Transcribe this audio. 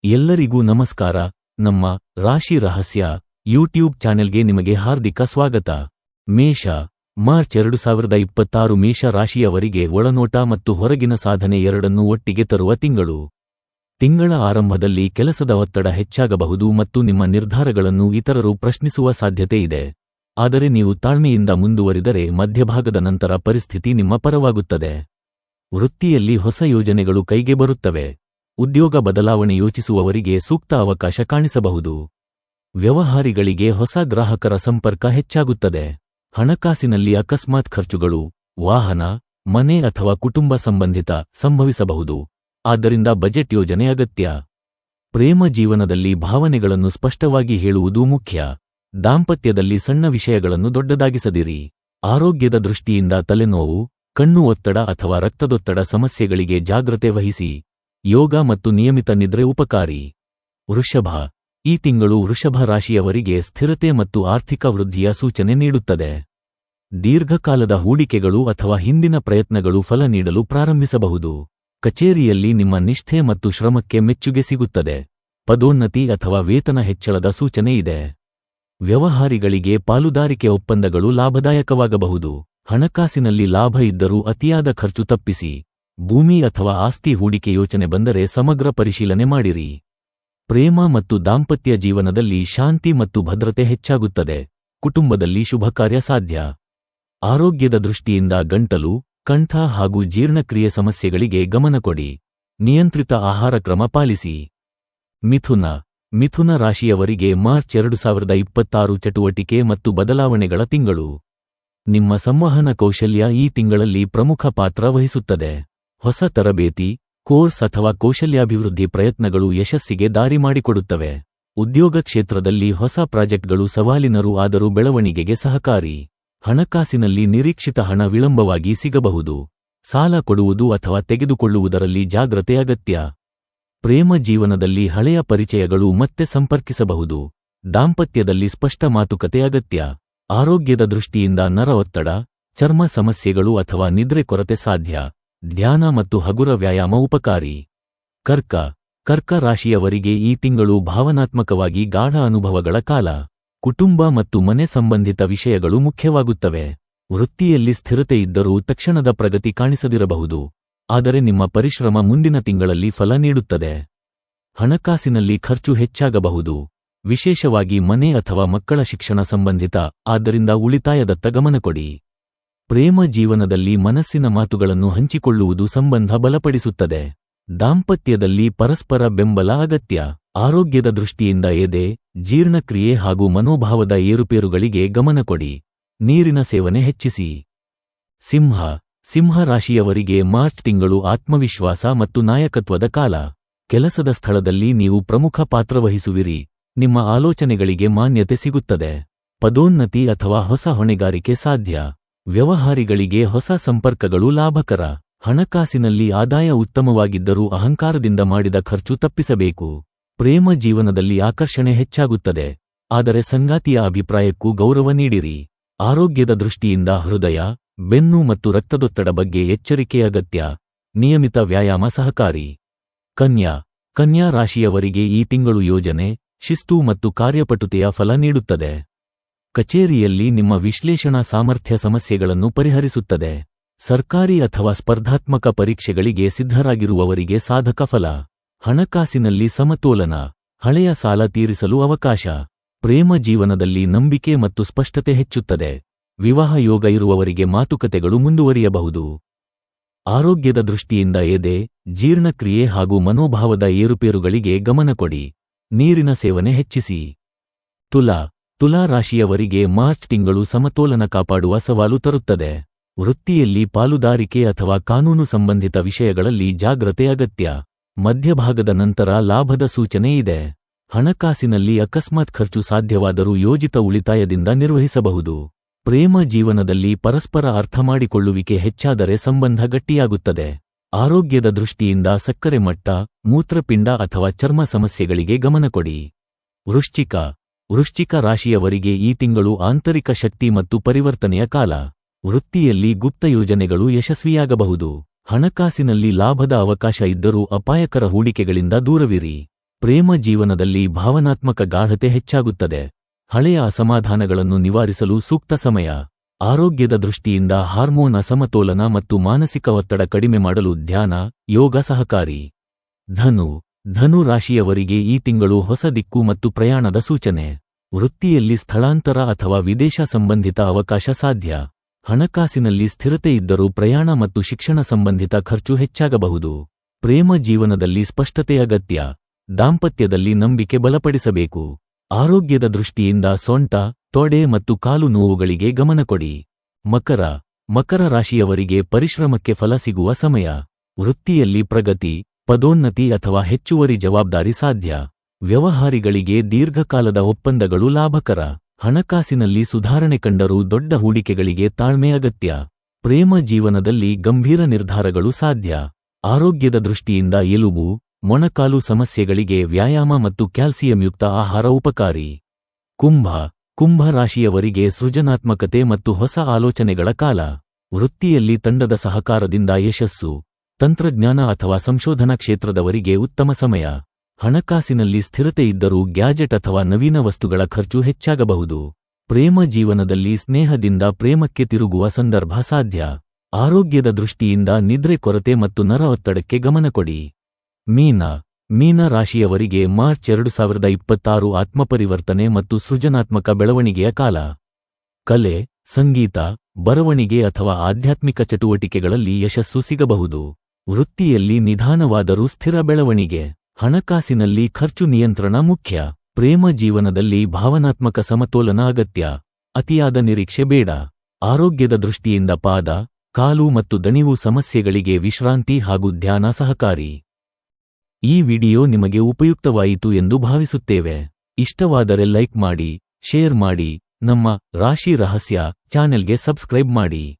ಎಲ್ಲರಿಗೂ ನಮಸ್ಕಾರ. ನಮ್ಮ ರಾಶಿ ರಹಸ್ಯ ಯೂಟ್ಯೂಬ್ ಚಾನೆಲ್ಗೆ ನಿಮಗೆ ಹಾರ್ದಿಕ ಸ್ವಾಗತ. ಮೇಷ, ಮಾರ್ಚ್ 2026 ಮೇಷ ರಾಶಿಯವರಿಗೆ ಒಳನೋಟ ಮತ್ತು ಹೊರಗಿನ ಸಾಧನೆ ಎರಡನ್ನೂ ಒಟ್ಟಿಗೆ ತರುವ ತಿಂಗಳು. ತಿಂಗಳ ಆರಂಭದಲ್ಲಿ ಕೆಲಸದ ಒತ್ತಡ ಹೆಚ್ಚಾಗಬಹುದು ಮತ್ತು ನಿಮ್ಮ ನಿರ್ಧಾರಗಳನ್ನು ಇತರರು ಪ್ರಶ್ನಿಸುವ ಸಾಧ್ಯತೆ ಇದೆ. ಆದರೆ ನೀವು ತಾಳ್ಮೆಯಿಂದ ಮುಂದುವರಿದರೆ ಮಧ್ಯಭಾಗದ ನಂತರ ಪರಿಸ್ಥಿತಿ ನಿಮ್ಮ ಪರವಾಗುತ್ತದೆ. ವೃತ್ತಿಯಲ್ಲಿ ಹೊಸ ಯೋಜನೆಗಳು ಕೈಗೆ ಬರುತ್ತವೆ. ಉದ್ಯೋಗ ಬದಲಾವಣೆ ಯೋಚಿಸುವವರಿಗೆ ಸೂಕ್ತ ಅವಕಾಶ ಕಾಣಿಸಬಹುದು. ವ್ಯವಹಾರಿಗಳಿಗೆ ಹೊಸ ಗ್ರಾಹಕರ ಸಂಪರ್ಕ ಹೆಚ್ಚಾಗುತ್ತದೆ. ಹಣಕಾಸಿನಲ್ಲಿ ಅಕಸ್ಮಾತ್ ಖರ್ಚುಗಳು, ವಾಹನ, ಮನೆ ಅಥವಾ ಕುಟುಂಬ ಸಂಬಂಧಿತ ಸಂಭವಿಸಬಹುದು. ಆದ್ದರಿಂದ ಬಜೆಟ್ ಯೋಜನೆ ಅಗತ್ಯ. ಪ್ರೇಮ ಜೀವನದಲ್ಲಿ ಭಾವನೆಗಳನ್ನು ಸ್ಪಷ್ಟವಾಗಿ ಹೇಳುವುದು ಮುಖ್ಯ. ದಾಂಪತ್ಯದಲ್ಲಿ ಸಣ್ಣ ವಿಷಯಗಳನ್ನು ದೊಡ್ಡದಾಗಿಸದಿರಿ. ಆರೋಗ್ಯದ ದೃಷ್ಟಿಯಿಂದ ತಲೆನೋವು, ಕಣ್ಣು ಒತ್ತಡ ಅಥವಾ ರಕ್ತದೊತ್ತಡ ಸಮಸ್ಯೆಗಳಿಗೆ ಜಾಗ್ರತೆ ವಹಿಸಿ. ಯೋಗ ಮತ್ತು ನಿಯಮಿತ ನಿದ್ರೆ ಉಪಕಾರಿ. ವೃಷಭ, ಈ ತಿಂಗಳು ವೃಷಭ ರಾಶಿಯವರಿಗೆ ಸ್ಥಿರತೆ ಮತ್ತು ಆರ್ಥಿಕ ವೃದ್ಧಿಯ ಸೂಚನೆ ನೀಡುತ್ತದೆ. ದೀರ್ಘಕಾಲದ ಹೂಡಿಕೆಗಳು ಅಥವಾ ಹಿಂದಿನ ಪ್ರಯತ್ನಗಳು ಫಲ ನೀಡಲು ಪ್ರಾರಂಭಿಸಬಹುದು. ಕಚೇರಿಯಲ್ಲಿ ನಿಮ್ಮ ನಿಷ್ಠೆ ಮತ್ತು ಶ್ರಮಕ್ಕೆ ಮೆಚ್ಚುಗೆ ಸಿಗುತ್ತದೆ. ಪದೋನ್ನತಿ ಅಥವಾ ವೇತನ ಹೆಚ್ಚಳದ ಸೂಚನೆ ಇದೆ. ವ್ಯವಹಾರಿಗಳಿಗೆ ಪಾಲುದಾರಿಕೆ ಒಪ್ಪಂದಗಳು ಲಾಭದಾಯಕವಾಗಬಹುದು. ಹಣಕಾಸಿನಲ್ಲಿ ಲಾಭ ಇದ್ದರೂ ಅತಿಯಾದ ಖರ್ಚು ತಪ್ಪಿಸಿ. ಭೂಮಿ ಅಥವಾ ಆಸ್ತಿ ಹೂಡಿಕೆ ಯೋಚನೆ ಬಂದರೆ ಸಮಗ್ರ ಪರಿಶೀಲನೆ ಮಾಡಿರಿ. ಪ್ರೇಮ ಮತ್ತು ದಾಂಪತ್ಯ ಜೀವನದಲ್ಲಿ ಶಾಂತಿ ಮತ್ತು ಭದ್ರತೆ ಹೆಚ್ಚಾಗುತ್ತದೆ. ಕುಟುಂಬದಲ್ಲಿ ಶುಭ ಕಾರ್ಯ ಸಾಧ್ಯ. ಆರೋಗ್ಯದ ದೃಷ್ಟಿಯಿಂದ ಗಂಟಲು, ಕಂಠ ಹಾಗೂ ಜೀರ್ಣಕ್ರಿಯೆ ಸಮಸ್ಯೆಗಳಿಗೆ ಗಮನ ಕೊಡಿ. ನಿಯಂತ್ರಿತ ಆಹಾರ ಕ್ರಮ ಪಾಲಿಸಿ. ಮಿಥುನ, ಮಿಥುನ ರಾಶಿಯವರಿಗೆ ಮಾರ್ಚ್ 2026 ಚಟುವಟಿಕೆ ಮತ್ತು ಬದಲಾವಣೆಗಳ ತಿಂಗಳು. ನಿಮ್ಮ ಸಂವಹನ ಕೌಶಲ್ಯ ಈ ತಿಂಗಳಲ್ಲಿ ಪ್ರಮುಖ ಪಾತ್ರ ವಹಿಸುತ್ತದೆ. ಹೊಸ ತರಬೇತಿ, ಕೋರ್ಸ್ ಅಥವಾ ಕೌಶಲ್ಯಾಭಿವೃದ್ಧಿ ಪ್ರಯತ್ನಗಳು ಯಶಸ್ಸಿಗೆ ದಾರಿ ಮಾಡಿಕೊಡುತ್ತವೆ. ಉದ್ಯೋಗ ಕ್ಷೇತ್ರದಲ್ಲಿ ಹೊಸ ಪ್ರಾಜೆಕ್ಟ್ಗಳು ಸವಾಲಿನರು ಆದರೂ ಬೆಳವಣಿಗೆಗೆ ಸಹಕಾರಿ. ಹಣಕಾಸಿನಲ್ಲಿ ನಿರೀಕ್ಷಿತ ಹಣ ವಿಳಂಬವಾಗಿ ಸಿಗಬಹುದು. ಸಾಲ ಕೊಡುವುದು ಅಥವಾ ತೆಗೆದುಕೊಳ್ಳುವುದರಲ್ಲಿ ಜಾಗ್ರತೆ ಅಗತ್ಯ. ಪ್ರೇಮ ಜೀವನದಲ್ಲಿ ಹಳೆಯ ಪರಿಚಯಗಳು ಮತ್ತೆ ಸಂಪರ್ಕಿಸಬಹುದು. ದಾಂಪತ್ಯದಲ್ಲಿ ಸ್ಪಷ್ಟ ಮಾತುಕತೆ ಅಗತ್ಯ. ಆರೋಗ್ಯದ ದೃಷ್ಟಿಯಿಂದ ನರ ಒತ್ತಡ, ಚರ್ಮ ಸಮಸ್ಯೆಗಳು ಅಥವಾ ನಿದ್ರೆ ಕೊರತೆ ಸಾಧ್ಯ. ಧ್ಯಾನ ಮತ್ತು ಹಗುರ ವ್ಯಾಯಾಮ ಉಪಕಾರಿ. ಕರ್ಕ, ಕರ್ಕ ರಾಶಿಯವರಿಗೆ ಈ ತಿಂಗಳು ಭಾವನಾತ್ಮಕವಾಗಿ ಗಾಢ ಅನುಭವಗಳ ಕಾಲ. ಕುಟುಂಬ ಮತ್ತು ಮನೆ ಸಂಬಂಧಿತ ವಿಷಯಗಳು ಮುಖ್ಯವಾಗುತ್ತವೆ. ವೃತ್ತಿಯಲ್ಲಿ ಸ್ಥಿರತೆ ಇದ್ದರೂ ತಕ್ಷಣದ ಪ್ರಗತಿ ಕಾಣಿಸದಿರಬಹುದು. ಆದರೆ ನಿಮ್ಮ ಪರಿಶ್ರಮ ಮುಂದಿನ ತಿಂಗಳಲ್ಲಿ ಫಲ ನೀಡುತ್ತದೆ. ಹಣಕಾಸಿನಲ್ಲಿ ಖರ್ಚು ಹೆಚ್ಚಾಗಬಹುದು, ವಿಶೇಷವಾಗಿ ಮನೆ ಅಥವಾ ಮಕ್ಕಳ ಶಿಕ್ಷಣ ಸಂಬಂಧಿತ, ಆದ್ದರಿಂದ ಉಳಿತಾಯದತ್ತ ಗಮನಕೊಡಿ. ಪ್ರೇಮ ಜೀವನದಲ್ಲಿ ಮನಸ್ಸಿನ ಮಾತುಗಳನ್ನು ಹಂಚಿಕೊಳ್ಳುವುದು ಸಂಬಂಧ ಬಲಪಡಿಸುತ್ತದೆ. ದಾಂಪತ್ಯದಲ್ಲಿ ಪರಸ್ಪರ ಬೆಂಬಲ ಅಗತ್ಯ. ಆರೋಗ್ಯದ ದೃಷ್ಟಿಯಿಂದ ಎದೆ, ಜೀರ್ಣಕ್ರಿಯೆ ಹಾಗೂ ಮನೋಭಾವದ ಏರುಪೇರುಗಳಿಗೆ ಗಮನಕೊಡಿ. ನೀರಿನ ಸೇವನೆ ಹೆಚ್ಚಿಸಿ. ಸಿಂಹ, ಸಿಂಹ ರಾಶಿಯವರಿಗೆ ಮಾರ್ಚ್ ತಿಂಗಳು ಆತ್ಮವಿಶ್ವಾಸ ಮತ್ತು ನಾಯಕತ್ವದ ಕಾಲ. ಕೆಲಸದ ಸ್ಥಳದಲ್ಲಿ ನೀವು ಪ್ರಮುಖ ಪಾತ್ರವಹಿಸುವಿರಿ. ನಿಮ್ಮ ಆಲೋಚನೆಗಳಿಗೆ ಮಾನ್ಯತೆ ಸಿಗುತ್ತದೆ. ಪದೋನ್ನತಿ ಅಥವಾ ಹೊಸ ಹೊಣೆಗಾರಿಕೆ ಸಾಧ್ಯ. ವ್ಯವಹಾರಿಗಳಿಗೆ ಹೊಸ ಸಂಪರ್ಕಗಳು ಲಾಭಕರ. ಹಣಕಾಸಿನಲ್ಲಿ ಆದಾಯ ಉತ್ತಮವಾಗಿದ್ದರೂ ಅಹಂಕಾರದಿಂದ ಮಾಡಿದ ಖರ್ಚು ತಪ್ಪಿಸಬೇಕು. ಪ್ರೇಮ ಜೀವನದಲ್ಲಿ ಆಕರ್ಷಣೆ ಹೆಚ್ಚಾಗುತ್ತದೆ, ಆದರೆ ಸಂಗಾತಿಯ ಅಭಿಪ್ರಾಯಕ್ಕೂ ಗೌರವ ನೀಡಿರಿ. ಆರೋಗ್ಯದ ದೃಷ್ಟಿಯಿಂದ ಹೃದಯ, ಬೆನ್ನು ಮತ್ತು ರಕ್ತದೊತ್ತಡ ಬಗ್ಗೆ ಎಚ್ಚರಿಕೆ ಅಗತ್ಯ. ನಿಯಮಿತ ವ್ಯಾಯಾಮ ಸಹಕಾರಿ. ಕನ್ಯಾ, ಕನ್ಯಾ ರಾಶಿಯವರಿಗೆ ಈ ತಿಂಗಳು ಯೋಜನೆ, ಶಿಸ್ತು ಮತ್ತು ಕಾರ್ಯಪಟುತೆಯ ಫಲ ನೀಡುತ್ತದೆ. ಕಚೇರಿಯಲ್ಲಿ ನಿಮ್ಮ ವಿಶ್ಲೇಷಣಾ ಸಾಮರ್ಥ್ಯ ಸಮಸ್ಯೆಗಳನ್ನು ಪರಿಹರಿಸುತ್ತದೆ. ಸರ್ಕಾರಿ ಅಥವಾ ಸ್ಪರ್ಧಾತ್ಮಕ ಪರೀಕ್ಷೆಗಳಿಗೆ ಸಿದ್ಧರಾಗಿರುವವರಿಗೆ ಸಾಧಕ ಫಲ. ಹಣಕಾಸಿನಲ್ಲಿ ಸಮತೋಲನ, ಹಳೆಯ ಸಾಲ ತೀರಿಸಲು ಅವಕಾಶ. ಪ್ರೇಮ ಜೀವನದಲ್ಲಿ ನಂಬಿಕೆ ಮತ್ತು ಸ್ಪಷ್ಟತೆ ಹೆಚ್ಚುತ್ತದೆ. ವಿವಾಹ ಯೋಗ ಇರುವವರಿಗೆ ಮಾತುಕತೆಗಳು ಮುಂದುವರಿಯಬಹುದು. ಆರೋಗ್ಯದ ದೃಷ್ಟಿಯಿಂದ ಎದೆ, ಜೀರ್ಣಕ್ರಿಯೆ ಹಾಗೂ ಮನೋಭಾವದ ಏರುಪೇರುಗಳಿಗೆ ಗಮನಕೊಡಿ. ನೀರಿನ ಸೇವನೆ ಹೆಚ್ಚಿಸಿ. ತುಲಾ, ತುಲಾ ರಾಶಿಯವರಿಗೆ ಮಾರ್ಚ್ ತಿಂಗಳು ಸಮತೋಲನ ಕಾಪಾಡುವ ಸವಾಲು ತರುತ್ತದೆ. ವೃತ್ತಿಯಲ್ಲಿ ಪಾಲುದಾರಿಕೆ ಅಥವಾ ಕಾನೂನು ಸಂಬಂಧಿತ ವಿಷಯಗಳಲ್ಲಿ ಜಾಗ್ರತೆ ಅಗತ್ಯ. ಮಧ್ಯಭಾಗದ ನಂತರ ಲಾಭದ ಸೂಚನೆ ಇದೆ. ಹಣಕಾಸಿನಲ್ಲಿ ಅಕಸ್ಮಾತ್ ಖರ್ಚು ಸಾಧ್ಯವಾದರೂ ಯೋಜಿತ ಉಳಿತಾಯದಿಂದ ನಿರ್ವಹಿಸಬಹುದು. ಪ್ರೇಮ ಜೀವನದಲ್ಲಿ ಪರಸ್ಪರ ಅರ್ಥಮಾಡಿಕೊಳ್ಳುವಿಕೆ ಹೆಚ್ಚಾದರೆ ಸಂಬಂಧ ಗಟ್ಟಿಯಾಗುತ್ತದೆ. ಆರೋಗ್ಯದ ದೃಷ್ಟಿಯಿಂದ ಸಕ್ಕರೆ ಮಟ್ಟ, ಮೂತ್ರಪಿಂಡ ಅಥವಾ ಚರ್ಮ ಸಮಸ್ಯೆಗಳಿಗೆ ಗಮನಕೊಡಿ. ವೃಶ್ಚಿಕ, ವೃಶ್ಚಿಕ ರಾಶಿಯವರಿಗೆ ಈ ತಿಂಗಳು ಆಂತರಿಕ ಶಕ್ತಿ ಮತ್ತು ಪರಿವರ್ತನೆಯ ಕಾಲ. ವೃತ್ತಿಯಲ್ಲಿ ಗುಪ್ತ ಯೋಜನೆಗಳು ಯಶಸ್ವಿಯಾಗಬಹುದು. ಹಣಕಾಸಿನಲ್ಲಿ ಲಾಭದ ಅವಕಾಶ ಇದ್ದರೂ ಅಪಾಯಕರ ಹೂಡಿಕೆಗಳಿಂದ ದೂರವಿರಿ. ಪ್ರೇಮ ಜೀವನದಲ್ಲಿ ಭಾವನಾತ್ಮಕ ಗಾಢತೆ ಹೆಚ್ಚಾಗುತ್ತದೆ. ಹಳೆಯ ಅಸಮಾಧಾನಗಳನ್ನು ನಿವಾರಿಸಲು ಸೂಕ್ತ ಸಮಯ. ಆರೋಗ್ಯದ ದೃಷ್ಟಿಯಿಂದ ಹಾರ್ಮೋನ್ ಅಸಮತೋಲನ ಮತ್ತು ಮಾನಸಿಕ ಒತ್ತಡ ಕಡಿಮೆ ಮಾಡಲು ಧ್ಯಾನ, ಯೋಗ ಸಹಕಾರಿ. ಧನು ರಾಶಿಯವರಿಗೆ ಈ ತಿಂಗಳು ಹೊಸ ದಿಕ್ಕು ಮತ್ತು ಪ್ರಯಾಣದ ಸೂಚನೆ. ವೃತ್ತಿಯಲ್ಲಿ ಸ್ಥಳಾಂತರ ಅಥವಾ ವಿದೇಶ ಸಂಬಂಧಿತ ಅವಕಾಶ ಸಾಧ್ಯ. ಹಣಕಾಸಿನಲ್ಲಿ ಸ್ಥಿರತೆ ಇದ್ದರೂ ಪ್ರಯಾಣ ಮತ್ತು ಶಿಕ್ಷಣ ಸಂಬಂಧಿತ ಖರ್ಚು ಹೆಚ್ಚಾಗಬಹುದು. ಪ್ರೇಮ ಜೀವನದಲ್ಲಿ ಸ್ಪಷ್ಟತೆ ಅಗತ್ಯ. ದಾಂಪತ್ಯದಲ್ಲಿ ನಂಬಿಕೆ ಬಲಪಡಿಸಬೇಕು. ಆರೋಗ್ಯದ ದೃಷ್ಟಿಯಿಂದ ಸೊಂಟ, ತೊಡೆ ಮತ್ತು ಕಾಲು ನೋವುಗಳಿಗೆ ಗಮನ ಕೊಡಿ. ಮಕರ ರಾಶಿಯವರಿಗೆ ಪರಿಶ್ರಮಕ್ಕೆ ಫಲ ಸಿಗುವ ಸಮಯ. ವೃತ್ತಿಯಲ್ಲಿ ಪ್ರಗತಿ, ಪದೋನ್ನತಿ ಅಥವಾ ಹೆಚ್ಚುವರಿ ಜವಾಬ್ದಾರಿ ಸಾಧ್ಯ. ವ್ಯವಹಾರಿಗಳಿಗೆ ದೀರ್ಘಕಾಲದ ಒಪ್ಪಂದಗಳು ಲಾಭಕರ. ಹಣಕಾಸಿನಲ್ಲಿ ಸುಧಾರಣೆ ಕಂಡರೂ ದೊಡ್ಡ ಹೂಡಿಕೆಗಳಿಗೆ ತಾಳ್ಮೆ ಅಗತ್ಯ. ಪ್ರೇಮ ಜೀವನದಲ್ಲಿ ಗಂಭೀರ ನಿರ್ಧಾರಗಳು ಸಾಧ್ಯ. ಆರೋಗ್ಯದ ದೃಷ್ಟಿಯಿಂದ ಎಲುಬು, ಮೊಣಕಾಲು ಸಮಸ್ಯೆಗಳಿಗೆ ವ್ಯಾಯಾಮ ಮತ್ತು ಕ್ಯಾಲ್ಸಿಯಂಯುಕ್ತ ಆಹಾರ ಉಪಕಾರಿ. ಕುಂಭ ರಾಶಿಯವರಿಗೆ ಸೃಜನಾತ್ಮಕತೆ ಮತ್ತು ಹೊಸ ಆಲೋಚನೆಗಳ ಕಾಲ. ವೃತ್ತಿಯಲ್ಲಿ ತಂಡದ ಸಹಕಾರದಿಂದ ಯಶಸ್ಸು. ತಂತ್ರಜ್ಞಾನ ಅಥವಾ ಸಂಶೋಧನಾ ಕ್ಷೇತ್ರದವರಿಗೆ ಉತ್ತಮ ಸಮಯ. ಹಣಕಾಸಿನಲ್ಲಿ ಸ್ಥಿರತೆ ಇದ್ದರೂ ಗ್ಯಾಜೆಟ್ ಅಥವಾ ನವೀನ ವಸ್ತುಗಳ ಖರ್ಚು ಹೆಚ್ಚಾಗಬಹುದು. ಪ್ರೇಮ ಜೀವನದಲ್ಲಿ ಸ್ನೇಹದಿಂದ ಪ್ರೇಮಕ್ಕೆ ತಿರುಗುವ ಸಂದರ್ಭ ಸಾಧ್ಯ. ಆರೋಗ್ಯದ ದೃಷ್ಟಿಯಿಂದ ನಿದ್ರೆ ಕೊರತೆ ಮತ್ತು ನರ ಒತ್ತಡಕ್ಕೆ ಗಮನ ಕೊಡಿ. ಮೀನ ರಾಶಿಯವರಿಗೆ ಮಾರ್ಚ್ 2026 ಆತ್ಮಪರಿವರ್ತನೆ ಮತ್ತು ಸೃಜನಾತ್ಮಕ ಬೆಳವಣಿಗೆಯ ಕಾಲ. ಕಲೆ, ಸಂಗೀತ, ಬರವಣಿಗೆ ಅಥವಾ ಆಧ್ಯಾತ್ಮಿಕ ಚಟುವಟಿಕೆಗಳಲ್ಲಿ ಯಶಸ್ಸು ಸಿಗಬಹುದು. ವೃತ್ತಿಯಲ್ಲಿ ನಿಧಾನವಾದರೂ ಸ್ಥಿರ ಬೆಳವಣಿಗೆ. ಹಣಕಾಸಿನಲ್ಲಿ ಖರ್ಚು ನಿಯಂತ್ರಣ ಮುಖ್ಯ. ಪ್ರೇಮ ಜೀವನದಲ್ಲಿ ಭಾವನಾತ್ಮಕ ಸಮತೋಲನ ಅಗತ್ಯ. ಅತಿಯಾದ ನಿರೀಕ್ಷೆ ಬೇಡ. ಆರೋಗ್ಯದ ದೃಷ್ಟಿಯಿಂದ ಪಾದ, ಕಾಲು ಮತ್ತು ದಣಿವು ಸಮಸ್ಯೆಗಳಿಗೆ ವಿಶ್ರಾಂತಿ ಹಾಗೂ ಧ್ಯಾನ ಸಹಕಾರಿ. ಈ ವಿಡಿಯೋ ನಿಮಗೆ ಉಪಯುಕ್ತವಾಯಿತು ಎಂದು ಭಾವಿಸುತ್ತೇವೆ. ಇಷ್ಟವಾದರೆ ಲೈಕ್ ಮಾಡಿ, ಶೇರ್ ಮಾಡಿ, ನಮ್ಮ ರಾಶಿ ರಹಸ್ಯ ಚಾನೆಲ್ಗೆ ಸಬ್ಸ್ಕ್ರೈಬ್ ಮಾಡಿ.